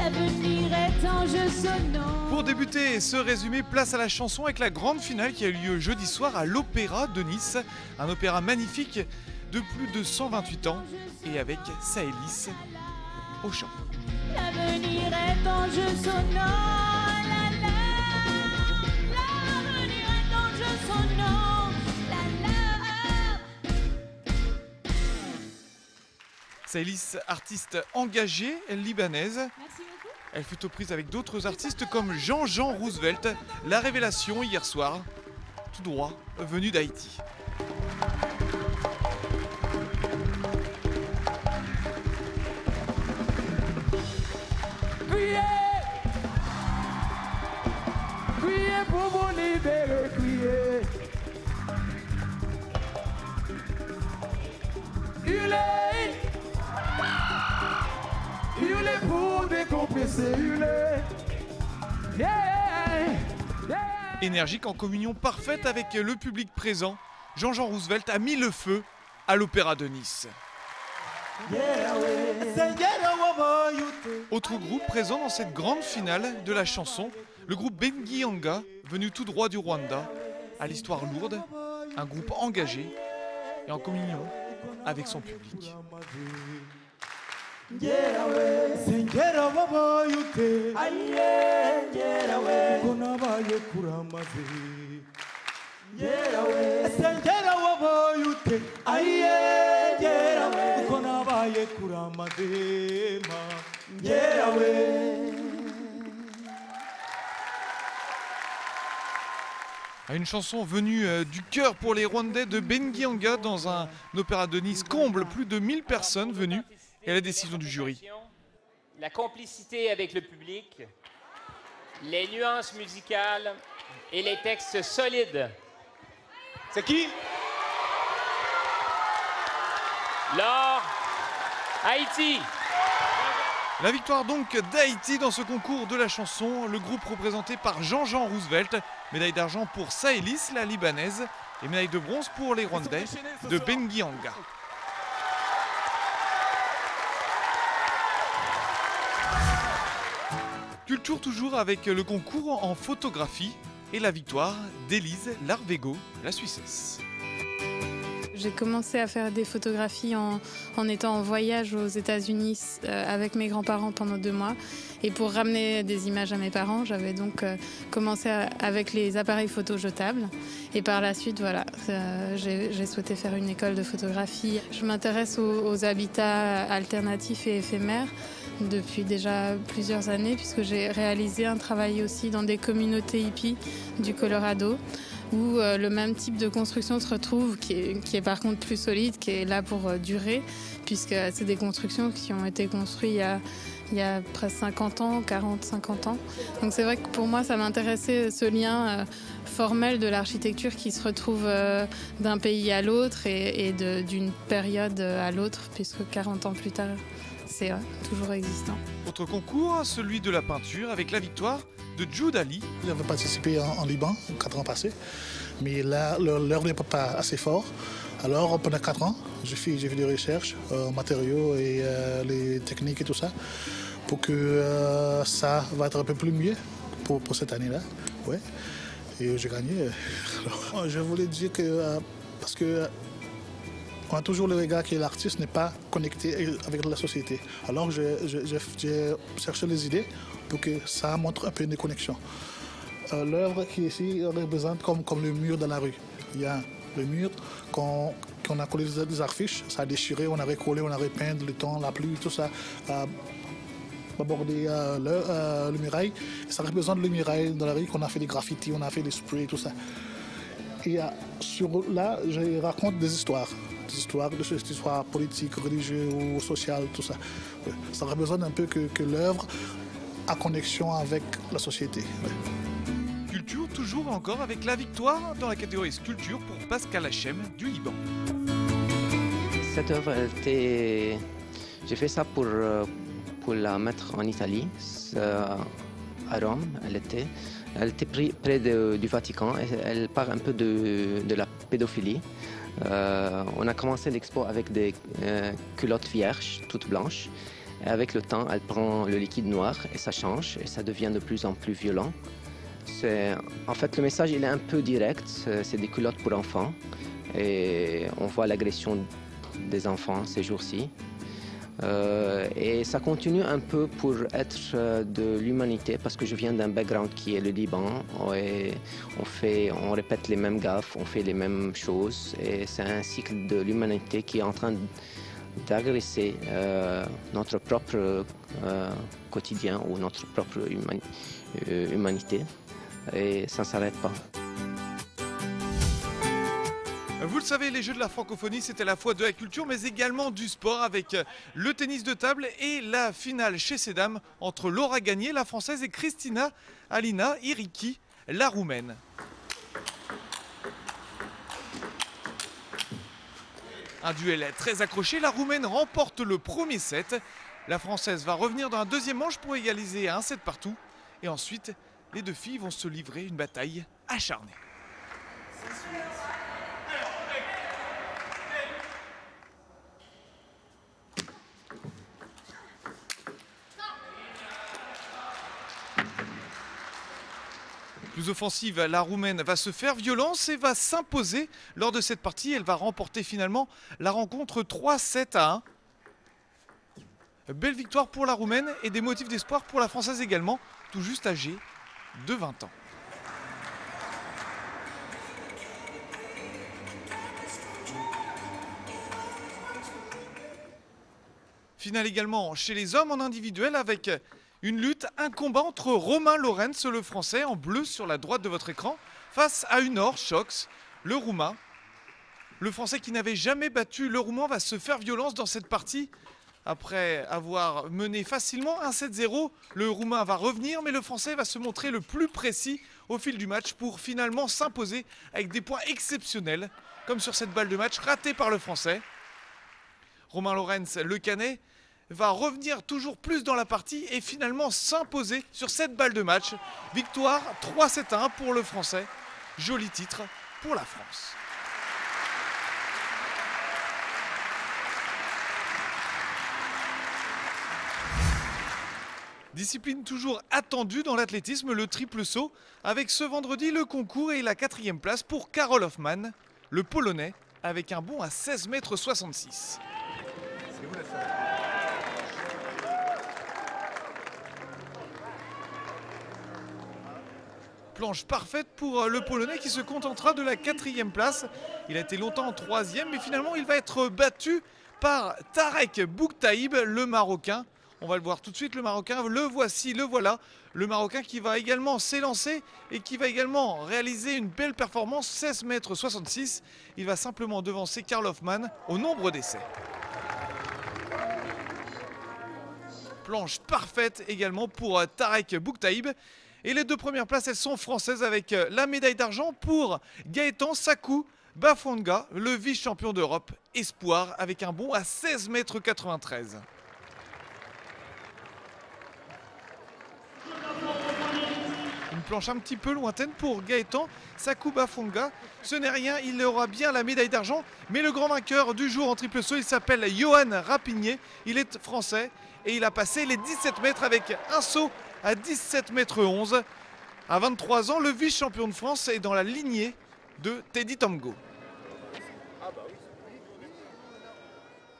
L'avenir est en jeu sonnant. Pour débuter ce résumé, place à la chanson avec la grande finale qui a eu lieu jeudi soir à l'Opéra de Nice. Un opéra magnifique de plus de 128 ans et avec Saëlys au chant. L'avenir est en jeu sonnant. L'avenir est en jeu sonnant. Saëlys, artiste engagée libanaise. Merci beaucoup. Elle fut aux prises avec d'autres artistes comme Jean-Jean Roosevelt, la révélation hier soir, tout droit venu d'Haïti. Criez, criez pour vous libérer, criez. Hurlez pour décompresser, hurlez. Yeah, yeah. Énergique en communion parfaite avec le public présent, Jean-Jean Roosevelt a mis le feu à l'Opéra de Nice. Autre groupe présent dans cette grande finale de la chanson, le groupe Benguianga, venu tout droit du Rwanda, à l'histoire lourde, un groupe engagé et en communion avec son public. Une chanson venue du cœur pour les Rwandais de Benguianga dans un opéra de Nice comble, plus de 1000 personnes venues et la décision du jury. La complicité avec le public, les nuances musicales et les textes solides. C'est qui? Laure, Haïti. La victoire donc d'Haïti dans ce concours de la chanson, le groupe représenté par Jean-Jean Roosevelt, médaille d'argent pour Saëlys, la libanaise, et médaille de bronze pour les Rwandais de Benguianga. Culture toujours avec le concours en photographie et la victoire d'Élise Larvego, la Suissesse. J'ai commencé à faire des photographies en étant en voyage aux États-Unis avec mes grands-parents pendant 2 mois. Et pour ramener des images à mes parents, j'avais donc commencé avec les appareils photo jetables. Et par la suite, voilà, j'ai souhaité faire une école de photographie. Je m'intéresse aux habitats alternatifs et éphémères depuis déjà plusieurs années, puisque j'ai réalisé un travail aussi dans des communautés hippies du Colorado, où le même type de construction se retrouve, qui est par contre plus solide, qui est là pour durer, puisque c'est des constructions qui ont été construites il y a presque 50 ans, 40-50 ans. Donc c'est vrai que pour moi, ça m'intéressait ce lien formel de l'architecture qui se retrouve d'un pays à l'autre et d'une période à l'autre, puisque 40 ans plus tard, c'est toujours existant. Autre concours, celui de la peinture, avec la victoire de Jude Ali. J'avais participé en Liban 4 ans passés, mais là, l'heure n'est pas assez fort. Alors, pendant 4 ans, j'ai fait des recherches en matériaux et les techniques et tout ça, pour que ça va être un peu plus mieux pour cette année-là. Ouais. Et j'ai gagné. Alors, je voulais dire que, parce que on a toujours le regard que l'artiste n'est pas connecté avec la société. Alors j'ai cherché les idées pour que ça montre un peu des connexions. L'œuvre qui est ici représente comme le mur dans la rue. Il y a le mur qu'on a collé des affiches, ça a déchiré, on a recollé, on a repeint le temps, la pluie, tout ça a abordé le muraille. Et ça représente le muraille dans la rue qu'on a fait des graffitis, on a fait des sprays, tout ça. Et là, je raconte des histoires des histoires politiques, religieuses ou sociales, tout ça. Ça représente un peu que l'œuvre a connexion avec la société. Culture toujours encore avec la victoire dans la catégorie sculpture pour Pascal Hachem du Liban. Cette œuvre, j'ai fait ça pour la mettre en Italie, à Rome. Elle était près du Vatican. Elle parle un peu de la pédophilie. On a commencé l'expo avec des culottes vierges, toutes blanches. Et avec le temps, elle prend le liquide noir et ça change et ça devient de plus en plus violent. En fait, le message il est un peu direct, c'est des culottes pour enfants et on voit l'agression des enfants ces jours-ci. Et ça continue un peu pour être de l'humanité parce que je viens d'un background qui est le Liban et on répète les mêmes gaffes, on fait les mêmes choses et c'est un cycle de l'humanité qui est en train d'agresser notre propre quotidien ou notre propre humanité et ça ne s'arrête pas. Vous le savez, les Jeux de la francophonie, c'est à la fois de la culture, mais également du sport, avec le tennis de table et la finale chez ces dames entre Laura Gagné, la française, et Cristina Alina Iriki, la roumaine. Un duel très accroché, la roumaine remporte le premier set. La française va revenir dans un deuxième manche pour égaliser à un set partout. Et ensuite, les deux filles vont se livrer une bataille acharnée. Plus offensive, la roumaine va se faire violence et va s'imposer lors de cette partie. Elle va remporter finalement la rencontre 3-7-1. Belle victoire pour la roumaine et des motifs d'espoir pour la française également, tout juste âgée de 20 ans. Finale également chez les hommes en individuel avec une lutte, un combat entre Romain Lorenz, le français, en bleu sur la droite de votre écran, face à Unor Shox, le roumain. Le français qui n'avait jamais battu le roumain va se faire violence dans cette partie. Après avoir mené facilement 1-7-0, le roumain va revenir, mais le français va se montrer le plus précis au fil du match pour finalement s'imposer avec des points exceptionnels, comme sur cette balle de match ratée par le français. Romain Lorenz, le canet, va revenir toujours plus dans la partie et finalement s'imposer sur cette balle de match. Victoire 3-7-1 pour le français. Joli titre pour la France. Discipline toujours attendue dans l'athlétisme, le triple saut, avec ce vendredi le concours et la 4e place pour Karol Hoffman, le Polonais, avec un bond à 16,66 m. Planche parfaite pour le Polonais qui se contentera de la 4e place. Il a été longtemps en 3e, mais finalement il va être battu par Tarek Bouktaïb, le Marocain. On va le voir tout de suite, le Marocain, le voici, le voilà. Le Marocain qui va également s'élancer et qui va également réaliser une belle performance, 16,66 m. Il va simplement devancer Karol Hoffman au nombre d'essais. Planche parfaite également pour Tarek Bouktaïb. Et les deux premières places, elles sont françaises avec la médaille d'argent pour Gaëtan Sakou Bafonga, le vice-champion d'Europe espoir, avec un bond à 16,93 m. Une planche un petit peu lointaine pour Gaëtan Sakou Bafonga. Ce n'est rien, il aura bien la médaille d'argent. Mais le grand vainqueur du jour en triple saut, il s'appelle Johan Rapinier. Il est français et il a passé les 17 mètres avec un saut à 17,11 m. À 23 ans, le vice-champion de France est dans la lignée de Teddy Tamgo.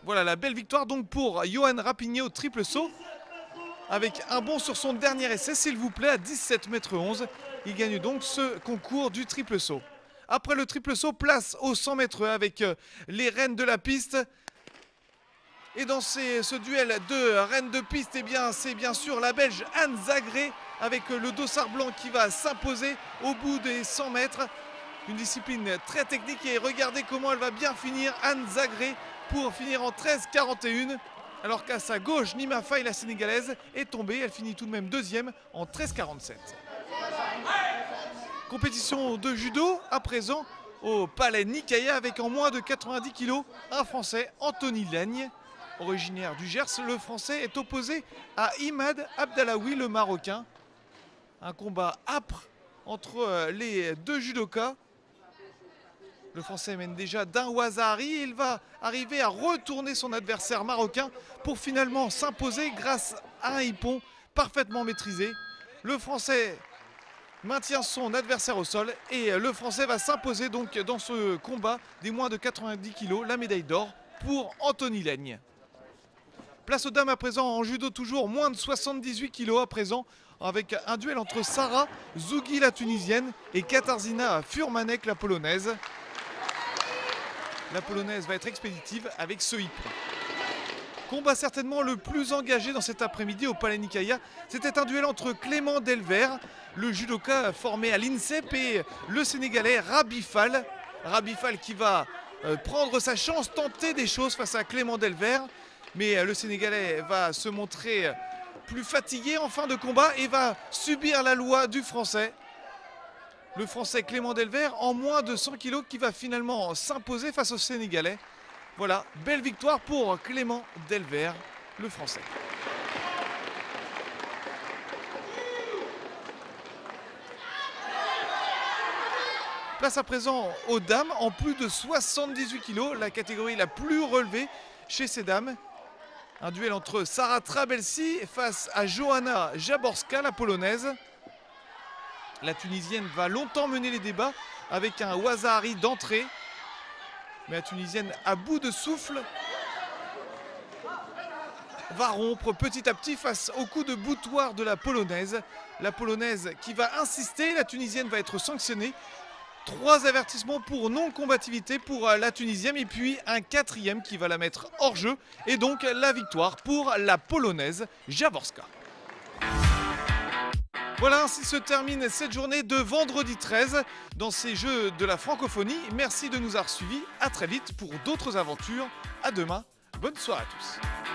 Voilà la belle victoire donc pour Johan Rapinier au triple saut. Avec un bond sur son dernier essai, s'il vous plaît, à 17,11 m. Il gagne donc ce concours du triple saut. Après le triple saut, place au 100 mètres avec les reines de la piste. Et dans ce duel de reine de piste, eh bien, c'est bien sûr la Belge Anne Zagré avec le dossard blanc qui va s'imposer au bout des 100 mètres. Une discipline très technique et regardez comment elle va bien finir, Anne Zagré, pour finir en 13,41. Alors qu'à sa gauche, Nima Faye, la sénégalaise, est tombée. Elle finit tout de même deuxième en 13,47. Compétition de judo à présent au Palais Nicaïa avec en moins de 90 kg un Français, Anthony Laigne. Originaire du Gers, le Français est opposé à Imad Abdallaoui, le Marocain. Un combat âpre entre les deux judokas. Le Français mène déjà d'un Ouazahari et il va arriver à retourner son adversaire marocain pour finalement s'imposer grâce à un hippon parfaitement maîtrisé. Le Français maintient son adversaire au sol et le Français va s'imposer donc dans ce combat des moins de 90 kg, la médaille d'or pour Anthony Laigne. Place aux dames à présent en judo, toujours moins de 78 kg à présent, avec un duel entre Sarah Zougui la tunisienne et Katarzyna Furmanek la polonaise. La polonaise va être expéditive avec ce hippon. Combat certainement le plus engagé dans cet après-midi au Palais Nicaïa. C'était un duel entre Clément Delvert, le judoka formé à l'INSEP, et le Sénégalais Rabi Fall. Rabi Fall qui va prendre sa chance, tenter des choses face à Clément Delvert. Mais le Sénégalais va se montrer plus fatigué en fin de combat et va subir la loi du Français. Le Français Clément Delvert en moins de 100 kg qui va finalement s'imposer face au Sénégalais. Voilà, belle victoire pour Clément Delvert, le Français. Place à présent aux dames en plus de 78 kg, la catégorie la plus relevée chez ces dames. Un duel entre Sarah Trabelsi face à Johanna Jaborska, la polonaise. La tunisienne va longtemps mener les débats avec un Ouazahari d'entrée. Mais la tunisienne, à bout de souffle, va rompre petit à petit face au coup de boutoir de la polonaise. La polonaise qui va insister, la tunisienne va être sanctionnée. 3 avertissements pour non-combativité pour la tunisienne et puis un 4e qui va la mettre hors jeu. Et donc la victoire pour la polonaise Jaworska. Voilà, ainsi se termine cette journée de vendredi 13 dans ces Jeux de la francophonie. Merci de nous avoir suivis. À très vite pour d'autres aventures. À demain. Bonne soirée à tous.